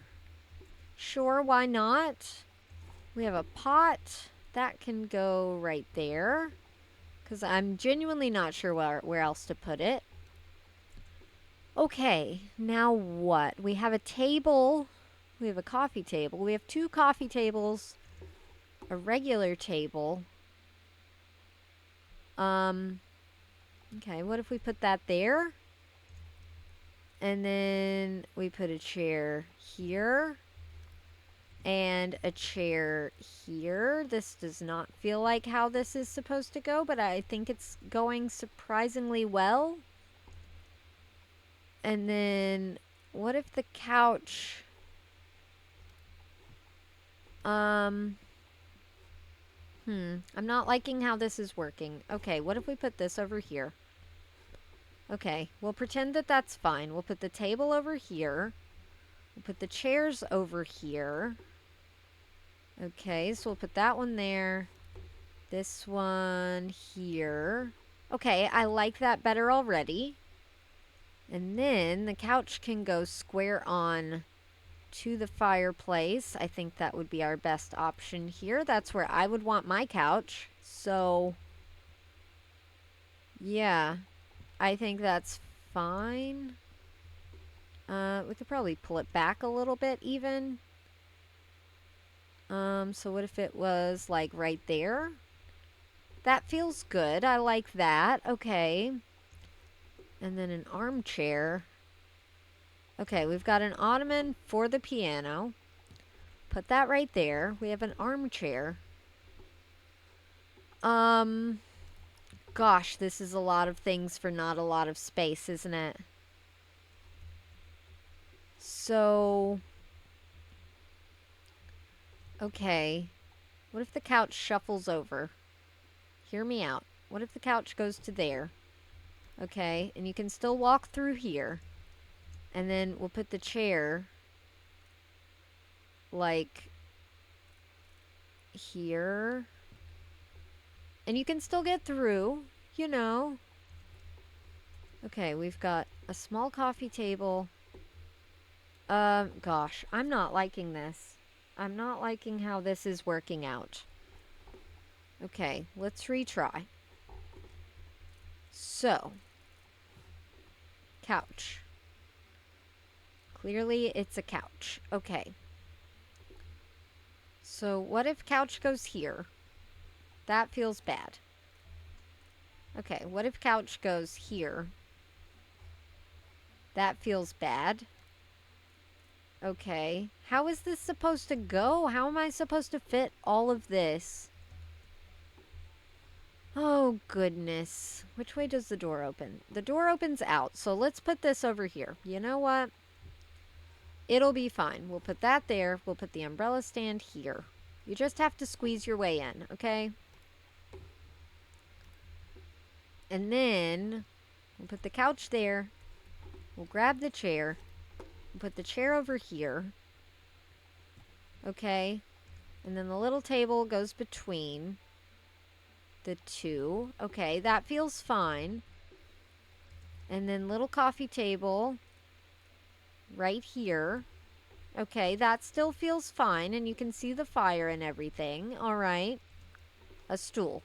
Sure, why not? We have a pot that can go right there because I'm genuinely not sure where else to put it. Okay, now what? We have a table. We have a coffee table. We have 2 coffee tables. A regular table. Okay, what if we put that there? And then we put a chair here. And a chair here. This does not feel like how this is supposed to go, but I think it's going surprisingly well. And then, what if the couch... I'm not liking how this is working. Okay, what if we put this over here? Okay, we'll pretend that that's fine. We'll put the table over here. We'll put the chairs over here. Okay, so we'll put that one there. This one here. Okay, I like that better already. And then the couch can go square on to the fireplace. I think that would be our best option here. That's where I would want my couch. So, yeah, I think that's fine. We could probably pull it back a little bit even. So what if it was like right there? That feels good. I like that. Okay. And then an armchair. Okay, we've got an ottoman for the piano. Put that right there. We have an armchair. Gosh, this is a lot of things for not a lot of space, isn't it? So, okay. What if the couch shuffles over? Hear me out. What if the couch goes to there? Okay, and you can still walk through here. And then we'll put the chair like here. And you can still get through, you know. Okay, we've got a small coffee table. Gosh, I'm not liking this. I'm not liking how this is working out. Okay, let's retry. So, couch. Clearly, it's a couch. Okay. So, what if couch goes here? That feels bad. Okay, what if couch goes here? That feels bad. Okay. How is this supposed to go? How am I supposed to fit all of this? Oh, goodness. Which way does the door open? The door opens out, so let's put this over here. You know what? It'll be fine. We'll put that there. We'll put the umbrella stand here. You just have to squeeze your way in, okay? And then we'll put the couch there. We'll grab the chair. We'll put the chair over here. Okay? And then the little table goes between the two. Okay, that feels fine. And then little coffee table right here. Okay, that still feels fine, and you can see the fire and everything. All right. A stool.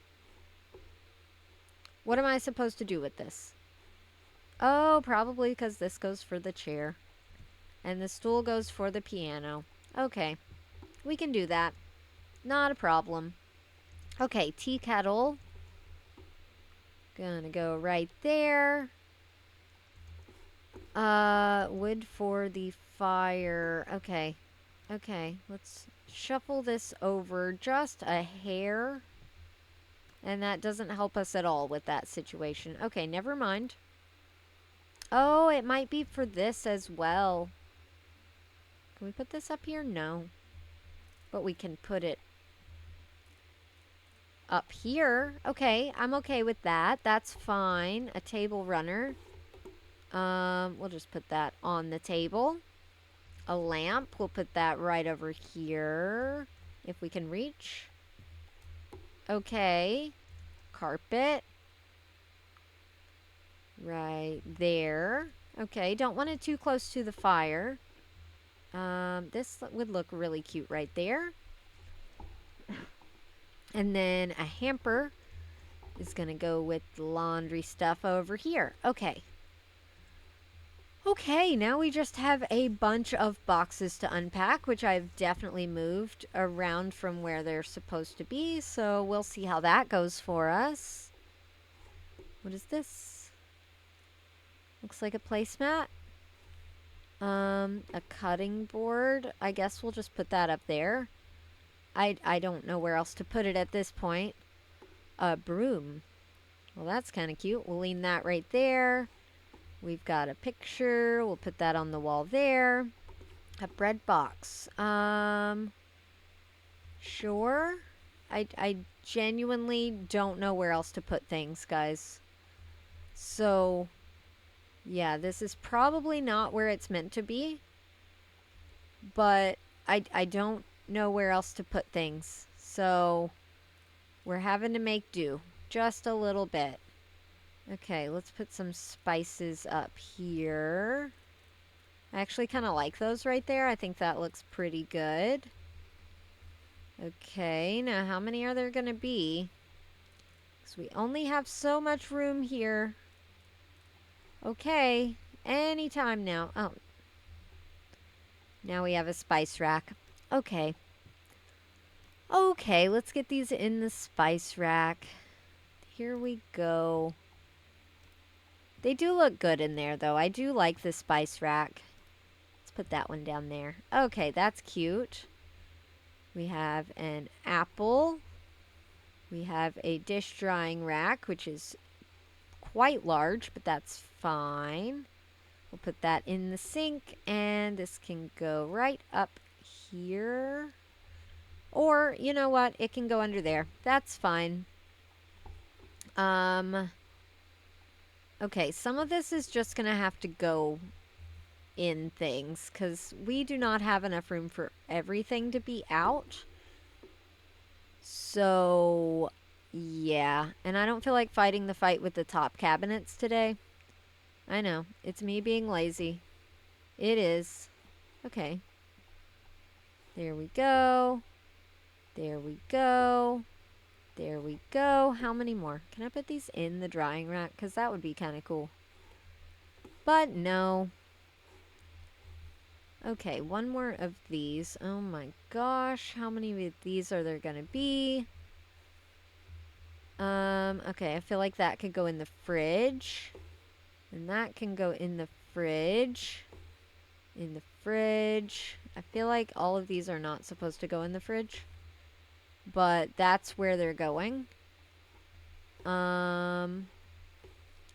What am I supposed to do with this? Oh, probably because this goes for the chair. And the stool goes for the piano. Okay. We can do that. Not a problem. Okay, tea kettle. Gonna go right there. Wood for the fire. Okay. Okay, let's shuffle this over just a hair. And that doesn't help us at all with that situation. Okay, never mind. Oh, it might be for this as well. Can we put this up here? No. But we can put it up here. Okay, I'm okay with that. That's fine. A table runner. We'll just put that on the table. A lamp. We'll put that right over here. If we can reach. Okay. Carpet. Right there. Okay, don't want it too close to the fire. This would look really cute right there. And then a hamper is going to go with the laundry stuff over here. Okay. Okay, now we just have a bunch of boxes to unpack, which I've definitely moved around from where they're supposed to be. So we'll see how that goes for us. What is this? Looks like a placemat. A cutting board. I guess we'll just put that up there. I don't know where else to put it at this point. A broom. Well, that's kind of cute. We'll lean that right there. We've got a picture. We'll put that on the wall there. A bread box. Sure. I genuinely don't know where else to put things, guys. So, yeah, this is probably not where it's meant to be. But I don't know where else to put things. So, we're having to make do. Just a little bit. Okay, let's put some spices up here. I actually kind of like those right there. I think that looks pretty good. Okay, now how many are there going to be? Because we only have so much room here. Okay, anytime now. Oh. Now we have a spice rack. Okay. Okay, let's get these in the spice rack. Here we go. They do look good in there, though. I do like the spice rack. Let's put that one down there. Okay, that's cute. We have an apple. We have a dish drying rack, which is quite large, but that's fine. We'll put that in the sink, and this can go right up here. Or, you know what? It can go under there. That's fine. Okay, some of this is just going to have to go in things because we do not have enough room for everything to be out. So, yeah. And I don't feel like fighting the fight with the top cabinets today. I know. It's me being lazy. It is. Okay. There we go. There we go. There we go. How many more? Can I put these in the drying rack? Because that would be kind of cool. But no. Okay, one more of these. Oh my gosh. How many of these are there going to be? Okay, I feel like that could go in the fridge. And that can go in the fridge. In the fridge. I feel like all of these are not supposed to go in the fridge. But that's where they're going. I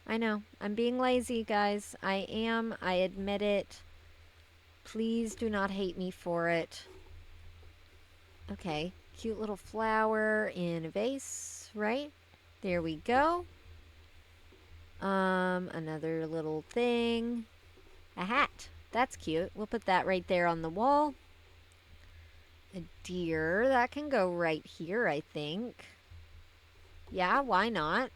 know. I'm being lazy, guys. I am. I admit it. Please do not hate me for it. Okay. Cute little flower in a vase, right? There we go. Another little thing. A hat. That's cute. We'll put that right there on the wall. A deer. That can go right here, I think. Yeah, why not?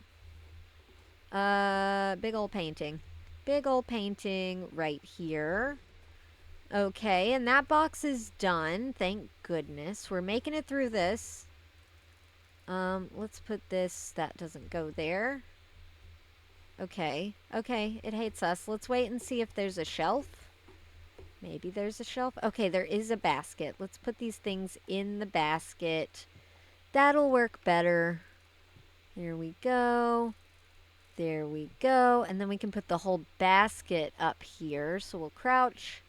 Big old painting. Big old painting right here. Okay, and that box is done. Thank goodness. We're making it through this. Let's put this. That doesn't go there. Okay. Okay, it hates us. Let's wait and see if there's a shelf. Maybe there's a shelf. Okay, there is a basket. Let's put these things in the basket. That'll work better. There we go. There we go. And then we can put the whole basket up here. So we'll crouch.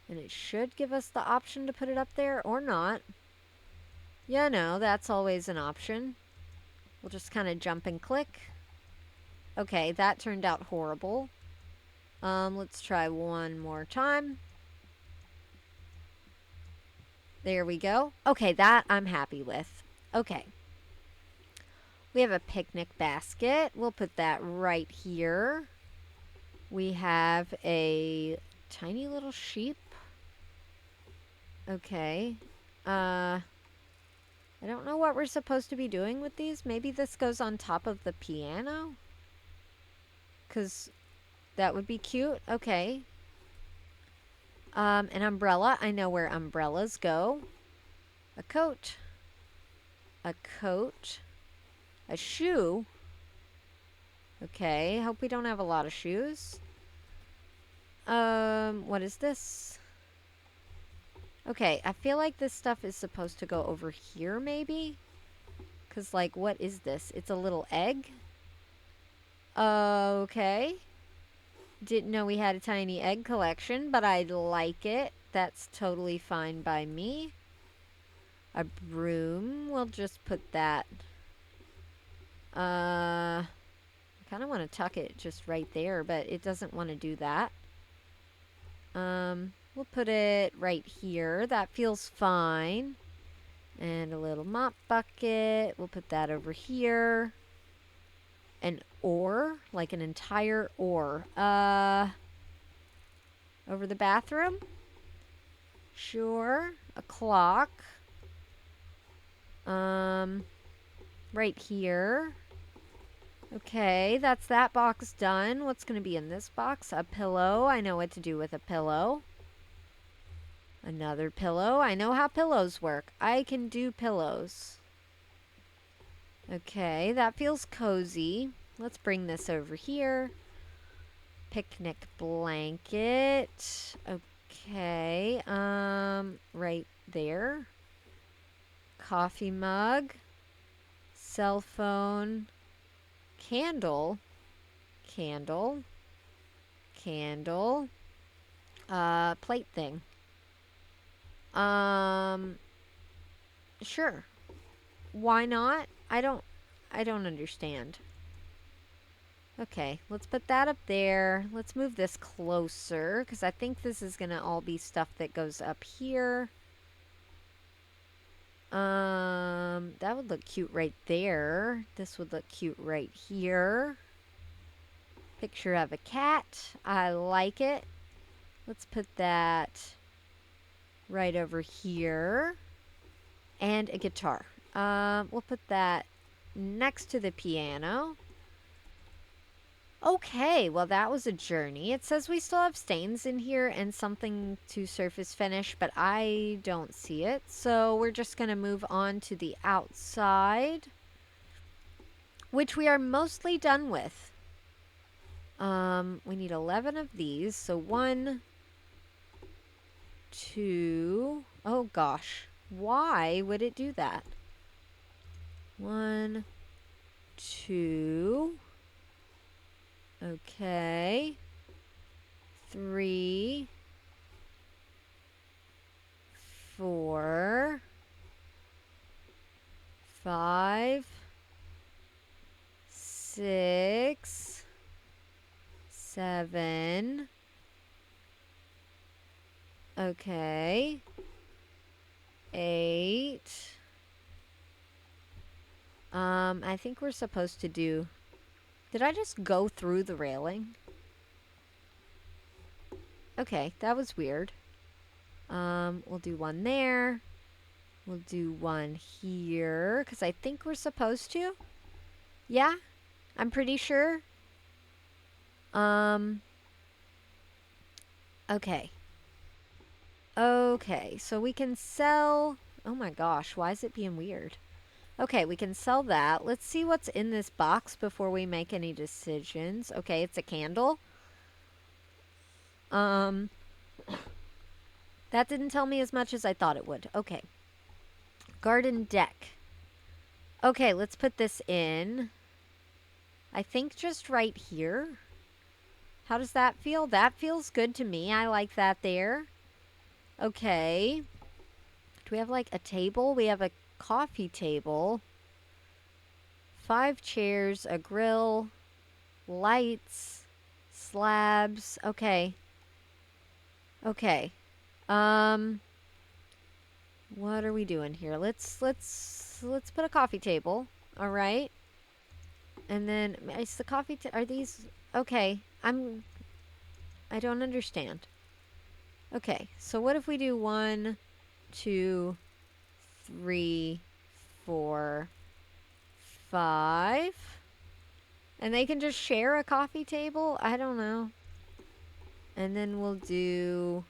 And it should give us the option to put it up there or not. Yeah, no, that's always an option. We'll just kind of jump and click. Okay, that turned out horrible. Let's try one more time. There we go. Okay, that I'm happy with. Okay. We have a picnic basket. We'll put that right here. We have a tiny little sheep. Okay. I don't know what we're supposed to be doing with these. Maybe this goes on top of the piano? Because that would be cute. Okay. An umbrella. I know where umbrellas go. A coat. A coat. A shoe. Okay. Hope we don't have a lot of shoes. What is this? Okay, I feel like this stuff is supposed to go over here, maybe? Because, like, what is this? It's a little egg? Okay. Didn't know we had a tiny egg collection, but I like it. That's totally fine by me. A broom. We'll just put that. I kind of want to tuck it just right there, but it doesn't want to do that. We'll put it right here. That feels fine. And a little mop bucket. We'll put that over here. An oar, like an entire oar. Over the bathroom? Sure. A clock. Right here. Okay, that's that box done. What's going to be in this box? A pillow. I know what to do with a pillow. Another pillow. I know how pillows work. I can do pillows. Okay, that feels cozy. Let's bring this over here. Picnic blanket. Okay, right there. Coffee mug. Cell phone. Candle. Candle. Candle. Plate thing. Sure. Why not? I don't understand. Okay, let's put that up there. Let's move this closer, because I think this is going to all be stuff that goes up here. That would look cute right there. This would look cute right here. Picture of a cat. I like it. Let's put that right over here. And a guitar. We'll put that next to the piano. Okay, well that was a journey. It says we still have stains in here and something to surface finish, but I don't see it. So we're just going to move on to the outside, which we are mostly done with. We need 11 of these. So 1, 2, oh gosh. Why would it do that? 1, 2... Okay. 3, 4, 5, 6, 7. Okay. 8. I think we're supposed to do... Did I just go through the railing? Okay, that was weird. We'll do one there. We'll do one here, because I think we're supposed to. Yeah, I'm pretty sure. Okay. Okay, so we can sell... Oh my gosh, why is it being weird? Okay, we can sell that. Let's see what's in this box before we make any decisions. Okay, it's a candle. That didn't tell me as much as I thought it would. Okay. Garden deck. Okay, let's put this in. I think just right here. How does that feel? That feels good to me. I like that there. Okay. Do we have like a table? We have a coffee table. 5 chairs, a grill, lights, slabs. Okay. Okay. Um what are we doing here? Let's put a coffee table. All right. And then is the are these okay? I don't understand. Okay. So what if we do 1 2 3 4 5 and they can just share a coffee table? I don't know. And then we'll do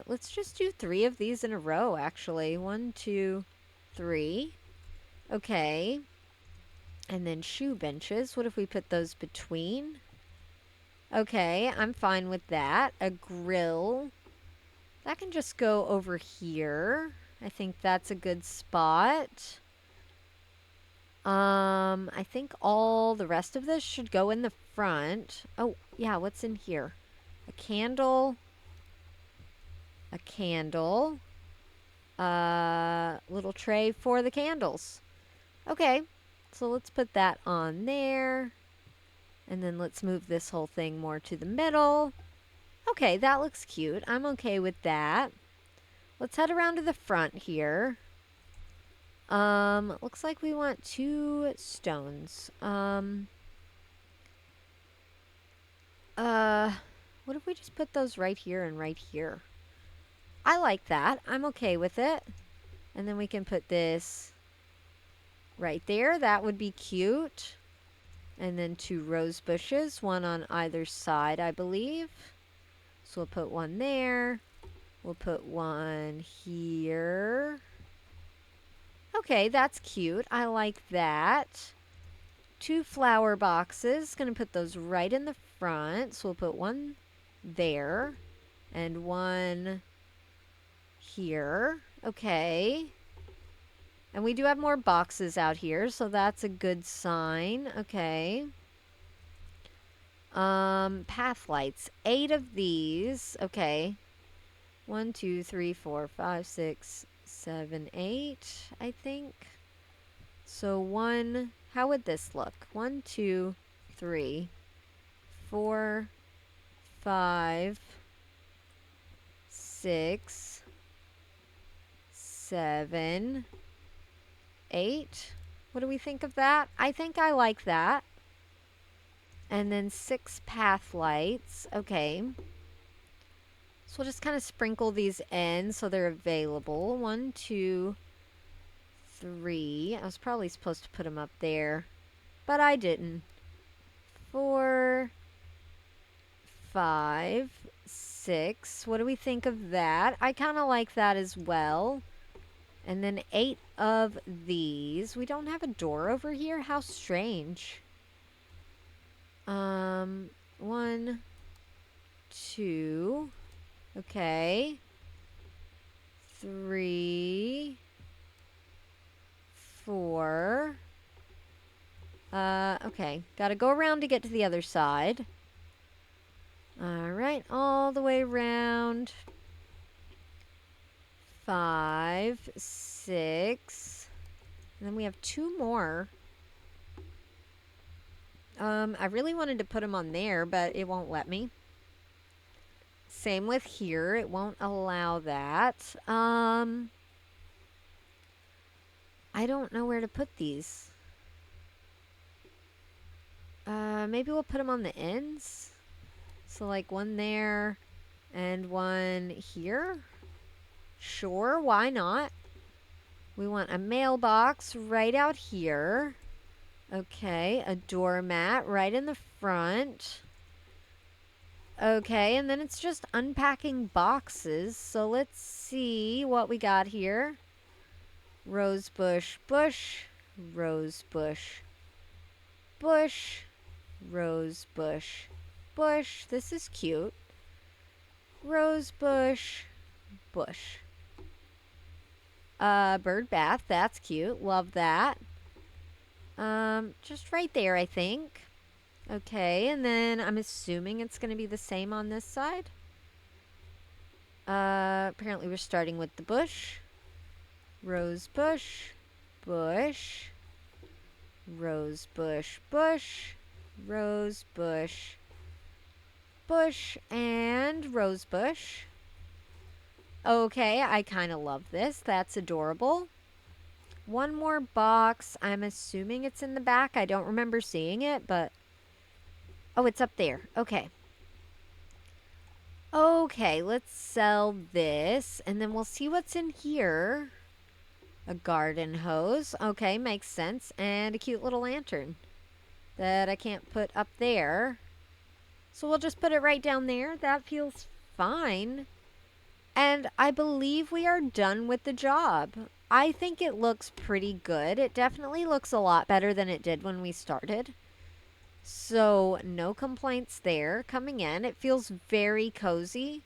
let's just do 3 of these in a row actually. 1 2 3. Okay. And then shoe benches. What if we put those between? Okay, I'm fine with that. A grill. That can just go over here. I think that's a good spot. I think all the rest of this should go in the front. Oh, yeah, what's in here? A candle. A candle. Little tray for the candles. Okay, so let's put that on there. And then let's move this whole thing more to the middle. Okay, that looks cute. I'm okay with that. Let's head around to the front here. Looks like we want 2 stones. What if we just put those right here and right here? I like that. I'm okay with it. And then we can put this right there. That would be cute. And then 2 rose bushes, 1 on either side, I believe. So we'll put 1 there. We'll put 1 here. Okay, that's cute. I like that. 2 flower boxes. Gonna put those right in the front. So we'll put 1 there and 1 here. Okay. And we do have more boxes out here, so that's a good sign. Okay. Path lights. 8 of these. Okay. 1 2 3 4 5 6 7 8, I think. So 1, how would this look? 1 2 3 4 5 6 7 8. What do we think of that? I think I like that. And then 6 path lights. Okay. So we'll just kind of sprinkle these in so they're available. 1 2 3. I was probably supposed to put them up there, but I didn't. 4 5 6. What do we think of that? I kind of like that as well. And then 8 of these. We don't have a door over here? How strange. 1 2. Okay. 3 4. Okay. Gotta go around to get to the other side. Alright, all the way around. 5 6. And then we have 2 more. I really wanted to put them on there, but it won't let me. Same with here. It won't allow that. I don't know where to put these. Maybe we'll put them on the ends. So like 1 there and 1 here. Sure, why not? We want a mailbox right out here. Okay, a doormat right in the front. Okay, and then it's just unpacking boxes. So let's see what we got here. Rose bush, bush, rose bush, bush, rose bush, bush. This is cute. Rose bush, bush. Bird bath, that's cute. Love that. Just right there, I think. Okay, and then I'm assuming it's going to be the same on this side. Apparently we're starting with the bush. Rose bush, bush, rose bush, bush, rose bush, bush, and rose bush. Okay, I kind of love this. That's adorable. One more box. I'm assuming it's in the back. I don't remember seeing it, but... Oh, it's up there. Okay. Okay, let's sell this, and then we'll see what's in here. A garden hose. Okay, makes sense. And a cute little lantern that I can't put up there. So we'll just put it right down there. That feels fine. And I believe we are done with the job. I think it looks pretty good. It definitely looks a lot better than it did when we started. So no complaints there coming in. It feels very cozy,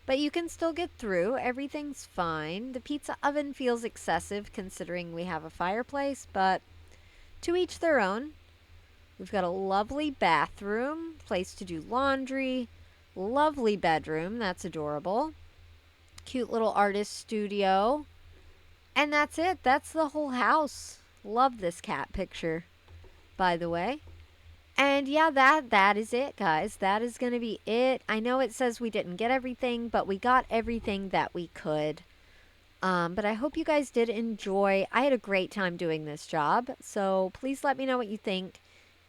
but you can still get through. Everything's fine. The pizza oven feels excessive considering we have a fireplace, but to each their own. We've got a lovely bathroom, place to do laundry, lovely bedroom. That's adorable. Cute little artist studio. And that's it. That's the whole house. Love this cat picture, by the way. And yeah, that is it, guys. That is going to be it. I know it says we didn't get everything, but we got everything that we could. But I hope you guys did enjoy. I had a great time doing this job. So please let me know what you think.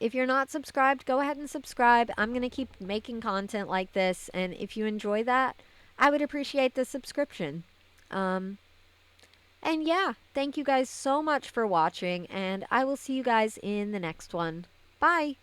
If you're not subscribed, go ahead and subscribe. I'm going to keep making content like this. And if you enjoy that, I would appreciate the subscription. And yeah, thank you guys so much for watching. And I will see you guys in the next one. Bye.